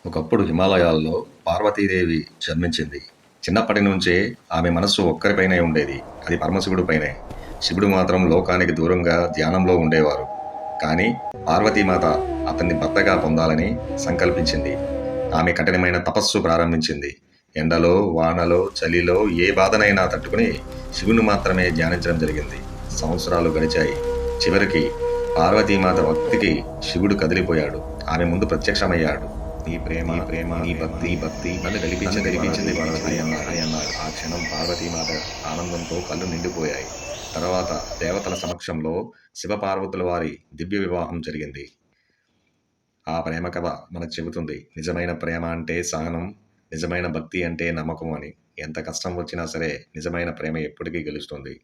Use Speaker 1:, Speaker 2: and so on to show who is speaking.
Speaker 1: ఒకప్పుడు హిమాలయాల్లో పార్వతీదేవి జన్మించింది. చిన్నప్పటి నుంచే ఆమె మనస్సు ఒక్కరిపైనే ఉండేది. అది పరమశివుడిపైనే. శివుడు మాత్రం లోకానికి దూరంగా ధ్యానంలో ఉండేవారు. కానీ పార్వతీమాత అతన్ని భర్తగా పొందాలని సంకల్పించింది. ఆమె కఠినమైన తపస్సు ప్రారంభించింది. ఎండలో, వానలో, చలిలో ఏ బాధనైనా తట్టుకుని శివుని మాత్రమే ధ్యానించడం జరిగింది. సంవత్సరాలు గడిచాయి. చివరికి పార్వతీమాత భక్తికి శివుడు కదిలిపోయాడు. ఆమె ముందు ప్రత్యక్షమయ్యాడు. నీ ప్రేమ, నీ భక్తి నన్ను గెలిపించింది పార్వతి అన్నాడు. ఆ క్షణం పార్వతీమాత ఆనందంతో కళ్ళు నిండిపోయాయి. తర్వాత దేవతల సమక్షంలో శివపార్వతుల వారి దివ్య వివాహం జరిగింది. ఆ ప్రేమ కథ మనకు చెబుతుంది, నిజమైన ప్రేమ అంటే సహనం, నిజమైన భక్తి అంటే నమ్మకం అని. ఎంత కష్టం వచ్చినా సరే నిజమైన ప్రేమ ఎప్పటికీ గెలుస్తుంది.